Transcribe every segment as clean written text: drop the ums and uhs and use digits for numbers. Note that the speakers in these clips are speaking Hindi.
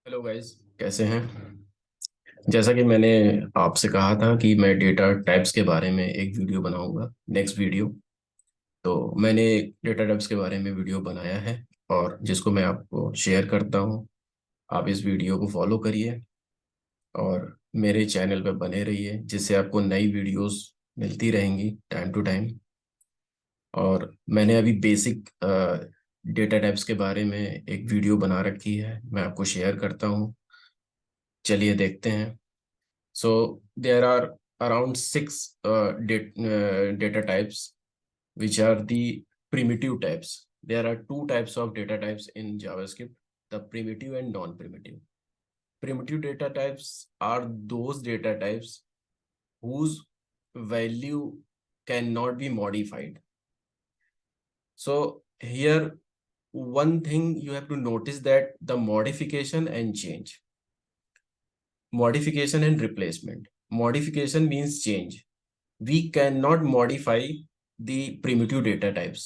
हेलो गाइस, कैसे हैं। जैसा कि मैंने आपसे कहा था कि मैं डेटा टाइप्स के बारे में एक वीडियो बनाऊंगा, नेक्स्ट वीडियो। तो मैंने डेटा टाइप्स के बारे में वीडियो बनाया है और जिसको मैं आपको शेयर करता हूं। आप इस वीडियो को फॉलो करिए और मेरे चैनल पर बने रहिए, जिससे आपको नई वीडियोस मिलती रहेंगी टाइम टू टाइम। और मैंने अभी बेसिक डेटा टाइप्स के बारे में एक वीडियो बना रखी है, मैं आपको शेयर करता हूँ। चलिए देखते हैं। So there are around six data types, which are the primitive types. There are two types of data types in JavaScript: the primitive and non-primitive. Primitive data types are those data types whose value cannot be modified. So here, one thing you have to notice that the modification and change. Modification and replacement. Modification means change. We cannot modify the primitive data types.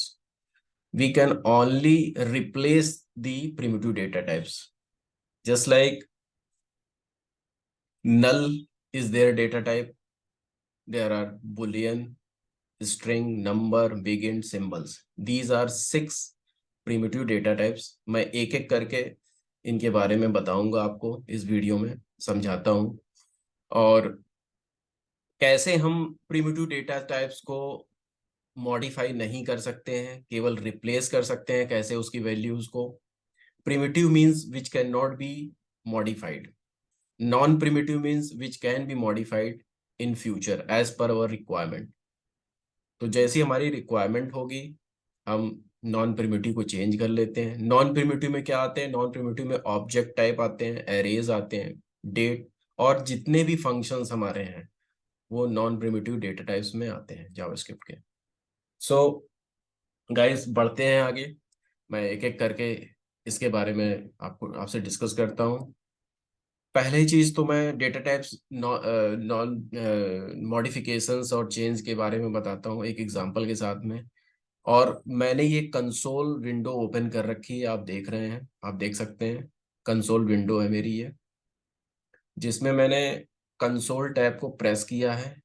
We can only replace the primitive data types. Just like null is their data type, there are boolean, string, number, begin, symbols. These are six primitive data types. मैं एक एक करके इनके बारे में बताऊंगा, आपको इस वीडियो में समझाता हूँ। और कैसे हम प्रिमिटिव डेटा टाइप्स को मॉडिफाई नहीं कर सकते हैं, केवल रिप्लेस कर सकते हैं कैसे उसकी वैल्यूज को। Primitive means which can not be modified. Non primitive means which can be modified in future as per our requirement. तो जैसी हमारी रिक्वायरमेंट होगी, हम नॉन प्रिमिटिव को चेंज कर लेते हैं। नॉन प्रिमिटिव में क्या आते हैं? नॉन प्रिमिटिव में ऑब्जेक्ट टाइप आते हैं, एरेज आते हैं, डेट, और जितने भी फंक्शंस हमारे हैं वो नॉन प्रिमिटिव डेटा टाइप्स में आते हैं जावास्क्रिप्ट के। सो गाइस, बढ़ते हैं आगे। मैं एक एक करके इसके बारे में आपको आपसे डिस्कस करता हूँ। पहली चीज तो मैं डेटा टाइप्स नॉन मॉडिफिकेशंस और चेंज के बारे में बताता हूँ एक एग्जांपल के साथ में। और मैंने ये कंसोल विंडो ओपन कर रखी है, आप देख रहे हैं, आप देख सकते हैं। कंसोल विंडो है मेरी ये, जिसमें मैंने कंसोल टैब को प्रेस किया है।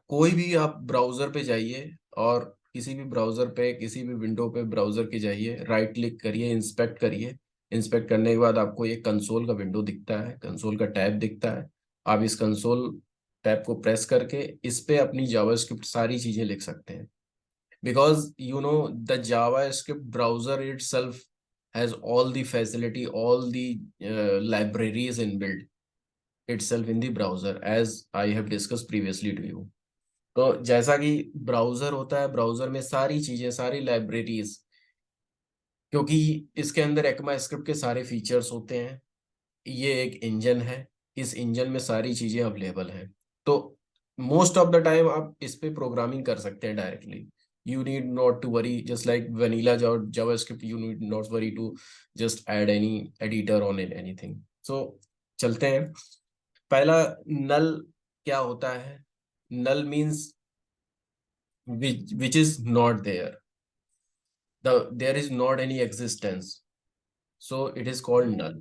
कोई भी आप ब्राउजर पे जाइए और किसी भी ब्राउजर पे, किसी भी विंडो पे ब्राउजर के जाइए, राइट क्लिक करिए, इंस्पेक्ट करिए। इंस्पेक्ट करने के बाद आपको ये कंसोल का विंडो दिखता है, कंसोल का टैब दिखता है। आप इस कंसोल टैब को प्रेस करके इस पे अपनी जावास्क्रिप्ट सारी चीजें लिख सकते हैं। Because you know the JavaScript browser itself has all the facility, all the libraries in build itself in the browser, as I have discussed previously to you. तो जैसा कि ब्राउजर होता है, ब्राउजर में सारी चीजें, सारी लाइब्रेरीज, क्योंकि इसके अंदर एक्मा स्क्रिप्ट के सारे फीचर्स होते हैं। ये एक इंजन है, इस इंजन में सारी चीजें अवेलेबल हैं। तो मोस्ट ऑफ द टाइम आप इस पे प्रोग्रामिंग कर सकते हैं directly. You need not to worry, just like vanilla JavaScript, you need not worry to just add any editor on anything. So चलते हैं। पहला, नल क्या होता है? null means which is not there. There is not any existence, so it is called null.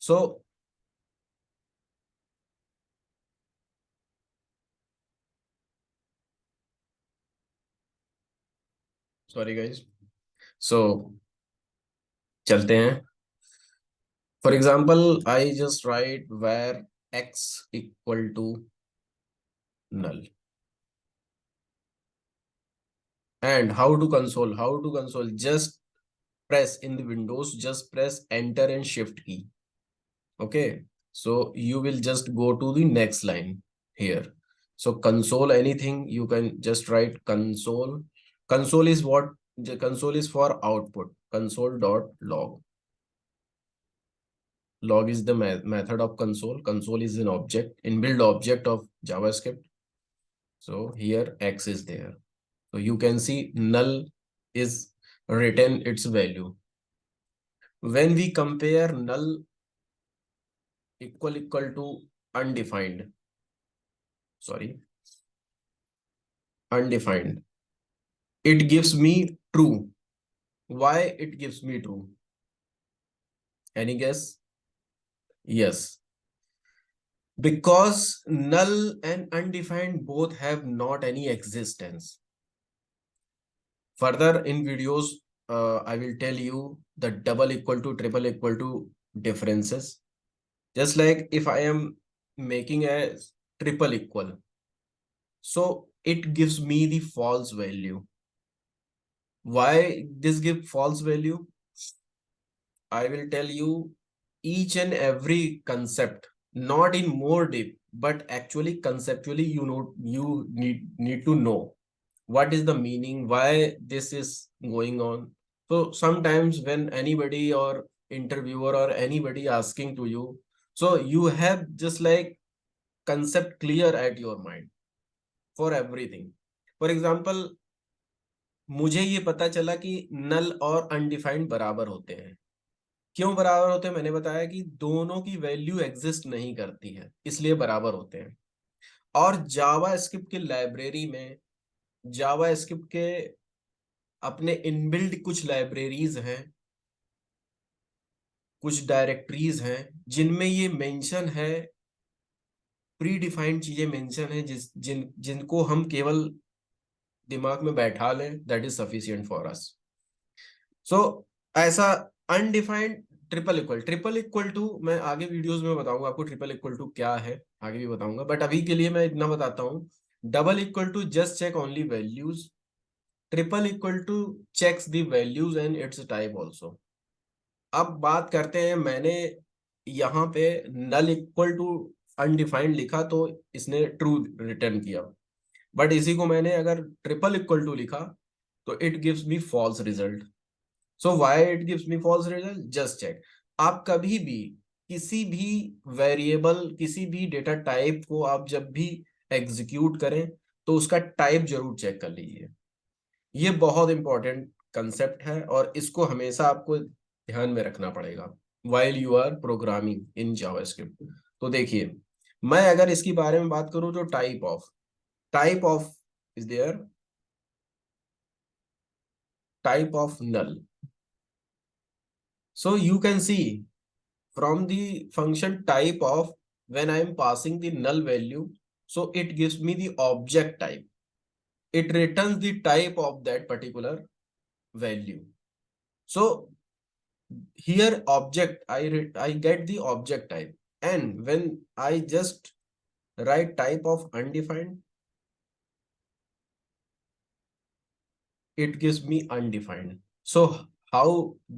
So sorry guys. So चलते हैं। For example, I just write where x equal to null. And how to console, just press in the windows, just press enter and shift key. Okay, so you will just go to the next line here. So console anything, you can just write console. Console is what? The console is for output. Console dot log. Log is the method of console. Console is an object, inbuilt object of JavaScript. So here x is there. So you can see null is written its value. When we compare null equal to undefined, sorry, undefined, it gives me true. Why it gives me true? Any guess? Yes, because null and undefined both have not any existence. Further in videos, I will tell you the double equal to, triple equal to differences. Just like if I am making a triple equal, so it gives me the false value. Why this give false value? I will tell you each and every concept, not in more deep, but actually conceptually, you need to know what is the meaning, why this is going on. So sometimes when anybody or interviewer or anybody asking to you, so you have just like concept clear at your mind for everything. For example, मुझे ये पता चला कि नल और अनडिफाइंड बराबर होते हैं। क्यों बराबर होते हैं? मैंने बताया कि दोनों की वैल्यू एग्जिस्ट नहीं करती है, इसलिए बराबर होते हैं। और जावा स्क्रिप्ट की लाइब्रेरी में, जावा स्क्रिप्ट के अपने इनबिल्ट कुछ लाइब्रेरीज हैं, कुछ डायरेक्टरीज हैं, जिनमें ये मेंशन है, प्री डिफाइंड चीजें मेंशन है, जिनको हम केवल दिमाग में बैठा लें, that is sufficient for us. So ऐसा अनडिफाइंड ट्रिपल इक्वल टू मैं आगे वीडियोस में बताऊंगा आपको ट्रिपल इक्वल टू क्या है, आगे भी बताऊंगा, बट अभी के लिए मैं इतना बताता हूँ। Double equal to just check only values, triple equal to checks the values and its type also. अब बात करते हैं, मैंने यहाँ पे नल इक्वल टू अनडिफाइंड लिखा तो इसने ट्रू रिटर्न किया, बट इसी को मैंने अगर ट्रिपल इक्वल टू लिखा तो it gives me false result. So why it gives me false result? Just check. आप कभी भी किसी भी वेरिएबल, किसी भी डेटा टाइप को आप जब भी एग्जीक्यूट करें तो उसका टाइप जरूर चेक कर लीजिए। ये बहुत इंपॉर्टेंट कंसेप्ट है और इसको हमेशा आपको ध्यान में रखना पड़ेगा while you R programming in JavaScript. तो देखिए, मैं अगर इसके बारे में बात करूं तो type of is there, type of null. So you can see from the function type of, when I am passing the null value, so it gives me the object type. It returns the type of that particular value. So here object, I get the object type, and when I just write type of undefined, it gives me undefined. So how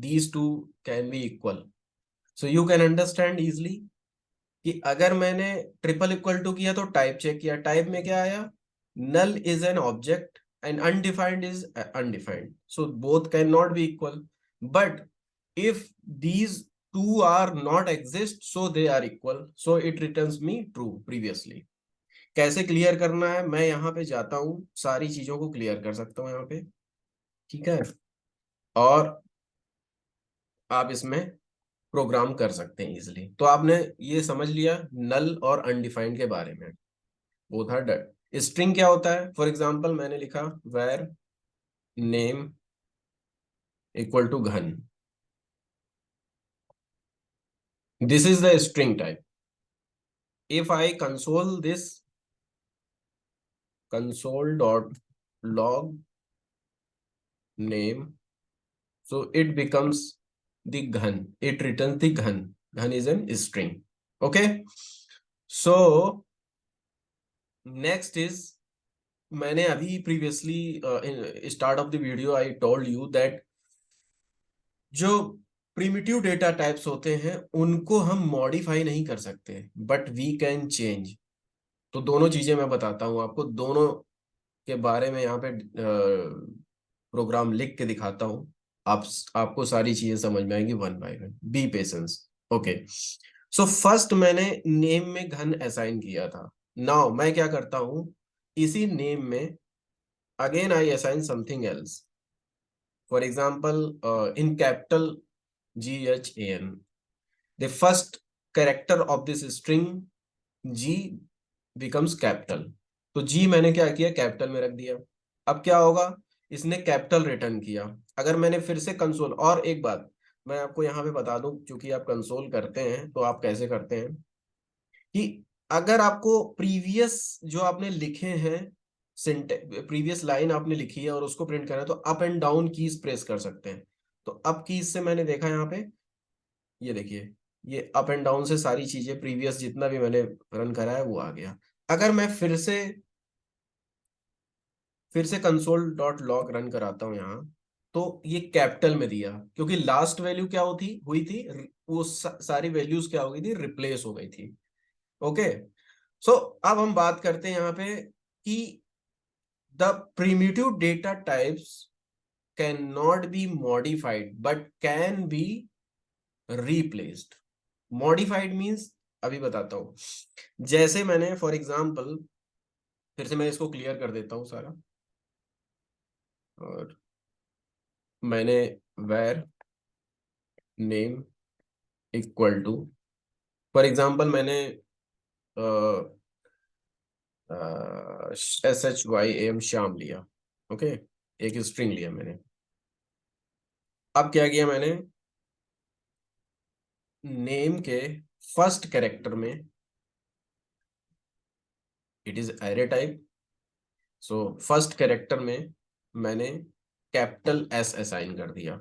these two can be equal? So you can understand easily कि अगर मैंने ट्रिपल इक्वल टू किया तो टाइप चेक किया, टाइप में क्या आया? Null is an object and undefined is undefined, so both can not be equal. But if these two are not exist so they are equal, so it returns me true previously. कैसे क्लियर करना है? मैं यहाँ पे जाता हूँ, सारी चीजों को क्लियर कर सकता हूँ यहाँ पे, ठीक है, और आप इसमें प्रोग्राम कर सकते हैं इजिली। तो आपने ये समझ लिया नल और अनडिफाइंड के बारे में। Both are done. स्ट्रिंग क्या होता है? फॉर एग्जांपल मैंने लिखा वेर नेम इक्वल टू घन, this is the string type. If I console this, console dot log name, so it becomes the ghan, it returns the ghan is an string, okay। so next is, मैंने अभी previously start of the video I told you that जो प्रिमिटिव डेटा टाइप्स होते हैं उनको हम मॉडिफाई नहीं कर सकते, बट वी कैन चेंज। तो दोनों चीजें मैं बताता हूँ आपको, दोनों के बारे में यहाँ पे प्रोग्राम लिख के दिखाता हूँ। आपको सारी चीजें समझ में आएंगी one by one, B patience, okay. So first मैंने नेम में घन असाइन किया था। नाउ मैं क्या करता हूँ, इसी नेम में again I assign something else. For example in capital GHAN, the first character of this string G becomes capital। तो G मैंने क्या किया, कैपिटल में रख दिया। अब क्या होगा, इसने कैपिटल रिटर्न किया। अगर मैंने फिर से कंसोल, और एक बात, मैं आपको यहाँ पे बता दूं, क्योंकि आप कंसोल करते हैं तो आप कैसे करते हैं कि अगर आपको प्रीवियस जो आपने लिखे हैं, प्रीवियस लाइन आपने लिखी है और उसको प्रिंट करना है, तो up and down keys press कर सकते हैं। तो अप कीज से मैंने देखा यहाँ पे, ये देखिए, ये अप एंड डाउन से सारी चीजें प्रीवियस जितना भी मैंने रन करा है वो आ गया। अगर मैं फिर से कंसोल डॉट लॉग रन कराता हूँ यहाँ, तो ये कैपिटल में दिया, क्योंकि लास्ट वैल्यू क्या होती हुई थी, वो सारी वैल्यूज क्या हो गई थी, रिप्लेस हो गई थी। ओके। सो अब हम बात करते हैं यहाँ पे कि the primitive data types can not be modified but can be replaced. Modified means, अभी बताता हूं। जैसे मैंने फॉर एग्जांपल, फिर से मैं इसको क्लियर कर देता हूं सारा, और मैंने where name equal to, for example मैंने SHYAM श्याम लिया। ओके, एक स्ट्रिंग लिया मैंने। अब क्या किया मैंने, नेम के फर्स्ट कैरेक्टर में, it is array type, so first character में मैंने कैपिटल S असाइन कर दिया।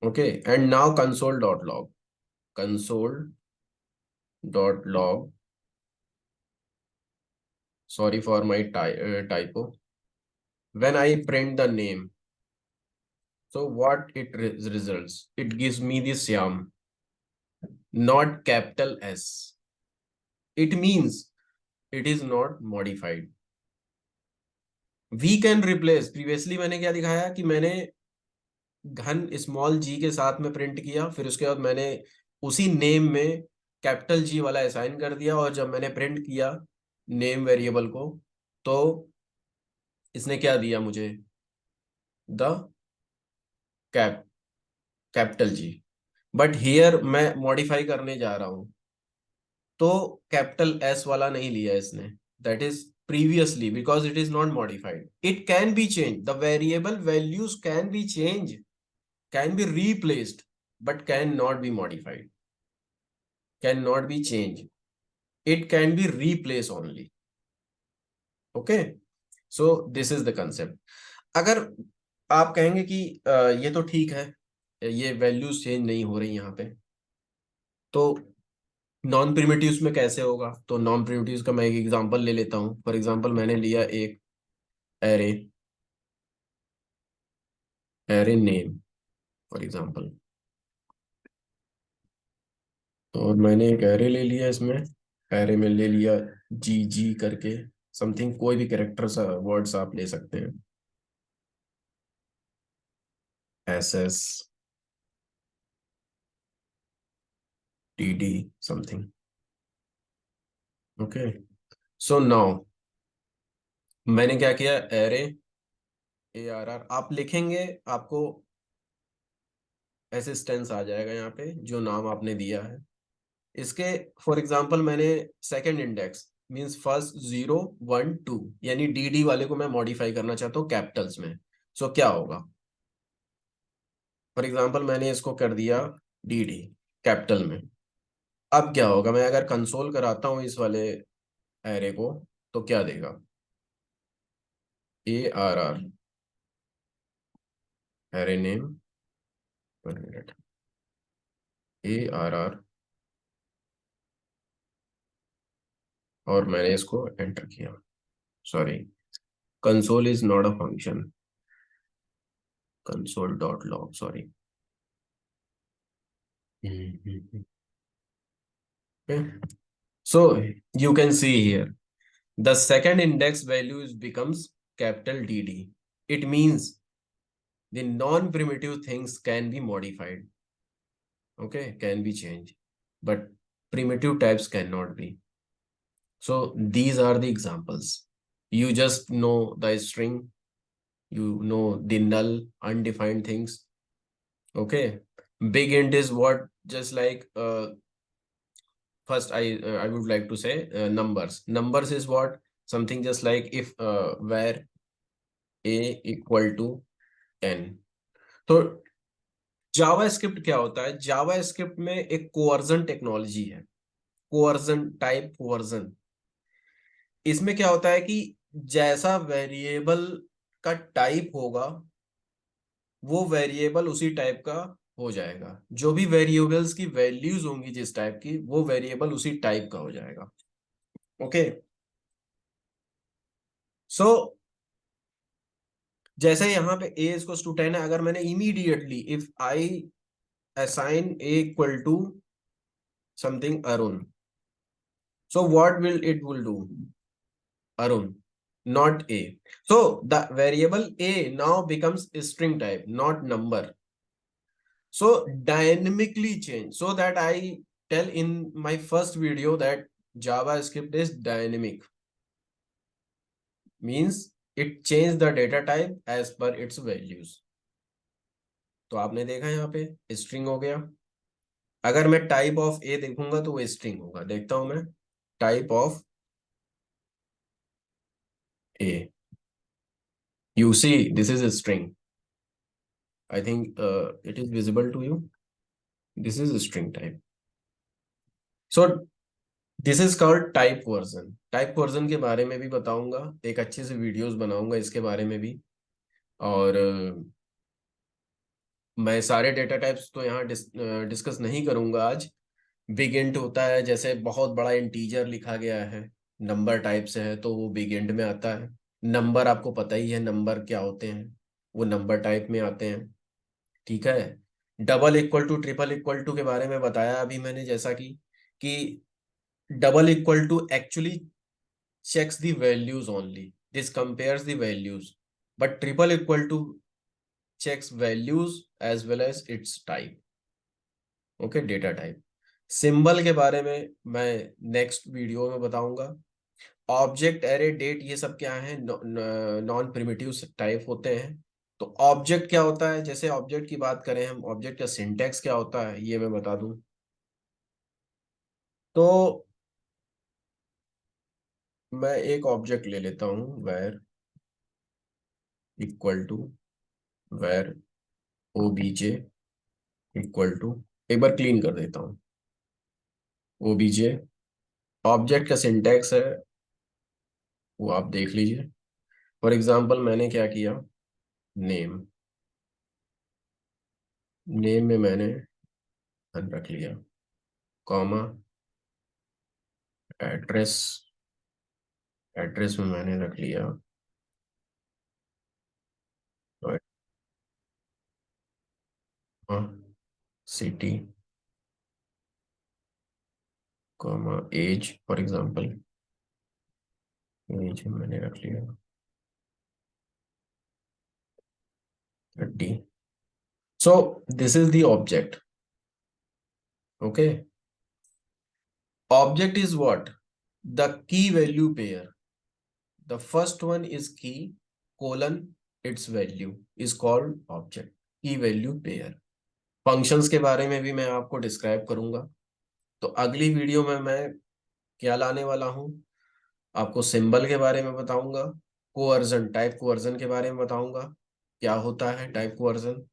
Okay, and now console dot log, sorry for my typo, when I print the name, so what it results, it gives me the Syam, not capital S. It means it is not modified. We can replace, previously मैंने क्या दिखाया कि मैंने घन स्मॉल जी के साथ में प्रिंट किया, फिर उसके बाद मैंने उसी नेम में कैपिटल जी वाला असाइन कर दिया, और जब मैंने प्रिंट किया नेम वेरिएबल को, तो इसने क्या दिया मुझे, the capital G. But here मैं मॉडिफाई करने जा रहा हूं, तो कैपिटल एस वाला नहीं लिया इसने, that is previously, because it is not modified. It can be change, the variable values can be change, can be replaced, but cannot be modified, cannot be changed, it can be replaced only. Okay, so this is the concept. अगर आप कहेंगे कि ये तो ठीक है, ये वैल्यूज चेंज नहीं हो रही यहाँ पे, तो नॉन प्रिमिटिव्स में कैसे होगा? तो नॉन प्रिमिटिव्स का मैं एक एग्जांपल ले लेता हूँ। फॉर एग्जांपल मैंने लिया एक array, array name for example, और मैंने एक एरे ले लिया, इसमें एरे में ले लिया जी जी करके समथिंग, कोई भी कैरेक्टर सा वर्ड्स आप ले सकते हैं, SS TD something. Okay, so now मैंने क्या किया, एरे ARR आप लिखेंगे, आपको असिस्टेंस आ जाएगा यहाँ पे जो नाम आपने दिया है इसके। फॉर एग्जांपल मैंने सेकंड इंडेक्स मींस फर्स्ट 0 1 2, यानी DD वाले को मैं मॉडिफाई करना चाहता हूँ कैपिटल्स में। सो क्या होगा, फॉर एग्जांपल मैंने इसको कर दिया DD कैपिटल में। अब क्या होगा, मैं अगर कंसोल कराता हूँ इस वाले एरे को, तो क्या देगा, ARR एरे नेम, ARR, और मैंने इसको एंटर किया। Sorry, console is not a function, console dot log, sorry. So you can see here the second index value is becomes capital DD. It means the non-primitive things can be modified, okay, can be changed, but primitive types cannot be. So these are the examples. You just know the string, you know the null, undefined things. Okay, big int is what, just like first I would like to say numbers is what, something just like if where a equal to 10, तो जावा स्क्रिप्ट क्या होता है? जावा स्क्रिप्ट में एक कोअर्जन टेक्नोलॉजी है, कोअर्जन टाइप कोअर्जन। इसमें क्या होता है कि जैसा वेरिएबल का टाइप होगा वो वेरिएबल उसी टाइप का हो जाएगा, जो भी वेरिएबल्स की वैल्यूज होंगी जिस टाइप की, वो वेरिएबल उसी टाइप का हो जाएगा। ओके। सो जैसे यहाँ पे ए इज टू 10 है, अगर मैंने immediately if I assign a equal to something Arun, so what will it will do? Arun, not a. So the variable a now becomes string type, not number. So dynamically change, so that I tell in my first video that JavaScript is dynamic, means it change the data type as per its values. तो आपने देखा यहाँ पे string हो गया। अगर मैं type of a देखूंगा तो वो string होगा। देखता हूं मैं type of a, you see this is a string. I think it is visible to you. This is a string type. So this is called type version. Type version के बारे में भी बताऊंगा, एक अच्छे से वीडियोस बनाऊंगा इसके बारे में भी। और मैं सारे डेटा टाइप्स तो यहाँ डिस्कस नहीं करूंगा आज। बिग इंट होता है, जैसे बहुत बड़ा इंटीजर लिखा गया है, नंबर टाइप से है तो वो बिग इंट में आता है। नंबर आपको पता ही है नंबर क्या होते हैं, वो नंबर टाइप में आते हैं। ठीक है। Double equal to triple equal to के बारे में बताया अभी मैंने, जैसा कि double equal to actually checks the values only. This compares the values. But triple equal to checks values as well as its type. Okay, data type. Symbol के बारे में मैं नेक्स्ट वीडियो में बताऊंगा। ऑब्जेक्ट, एरे, डेट, ये सब क्या है? नॉन प्रिमिटिव टाइप होते हैं। तो ऑब्जेक्ट क्या होता है? जैसे ऑब्जेक्ट की बात करें हम, ऑब्जेक्ट का सिंटैक्स क्या होता है ये मैं बता दूं। तो मैं एक ऑब्जेक्ट ले लेता हूं, var equal to var obj equal to, एक बार क्लीन कर देता हूँ, ओबीजे। ऑब्जेक्ट का सिंटैक्स है वो आप देख लीजिए। फॉर एग्जांपल मैंने क्या किया, नेम, नेम में मैंने धन रख लिया, कॉमा, एड्रेस, एड्रेस में मैंने रख लिया city, comma, age, for example age में मैंने रख लिया 30। So this is the object. Okay. Object is what? The key value pair. The first one is key, colon, its value is called object, key value pair। Functions के बारे में भी मैं आपको डिस्क्राइब करूंगा। तो अगली वीडियो में मैं क्या लाने वाला हूं, आपको सिंबल के बारे में बताऊंगा, कोअर्जन, टाइप कोअर्जन के बारे में बताऊंगा, क्या होता है टाइप कोअर्जन,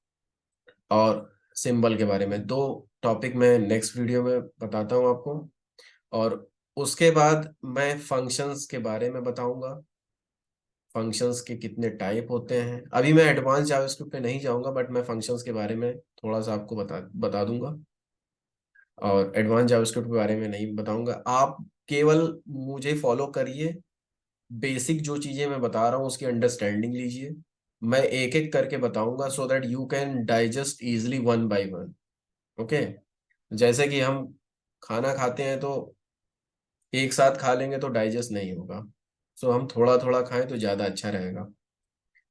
और सिंबल के बारे में। दो टॉपिक मैं नेक्स्ट वीडियो में बताता हूं आपको। और उसके बाद मैं फंक्शंस के बारे में बताऊंगा, फंक्शंस के कितने टाइप होते हैं। अभी मैं एडवांस जावास्क्रिप्ट पे नहीं जाऊंगा, बट मैं फंक्शंस के बारे में थोड़ा सा आपको बता दूंगा, और एडवांस जावास्क्रिप्ट के बारे में नहीं बताऊंगा। आप केवल मुझे फॉलो करिए, बेसिक जो चीजें मैं बता रहा हूँ उसकी अंडरस्टैंडिंग लीजिए। मैं एक एक करके बताऊंगा so that you can digest easily one by one. Okay. जैसे कि हम खाना खाते हैं तो एक साथ खा लेंगे तो डाइजेस्ट नहीं होगा, सो हम थोड़ा थोड़ा खाएं तो ज्यादा अच्छा रहेगा।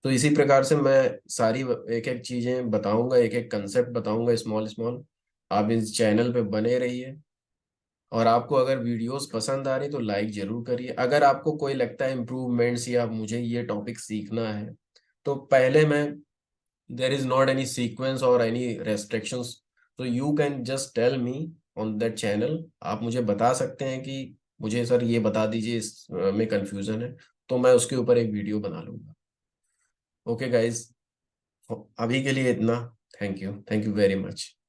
तो इसी प्रकार से मैं सारी एक एक चीजें बताऊंगा, एक एक कंसेप्ट बताऊंगा, स्मॉल स्मॉल। आप इस चैनल पे बने रहिए, और आपको अगर वीडियोस पसंद आ रही तो लाइक जरूर करिए। अगर आपको कोई लगता है इम्प्रूवमेंट्स या मुझे ये टॉपिक सीखना है, तो पहले मैं, there is not any sequence और एनी रेस्ट्रिक्शंस, तो you can just tell me on that channel. आप मुझे बता सकते हैं कि मुझे सर ये बता दीजिए, इसमें कंफ्यूजन है, तो मैं उसके ऊपर एक वीडियो बना लूंगा। ओके गाइज, अभी के लिए इतना। Thank you very much.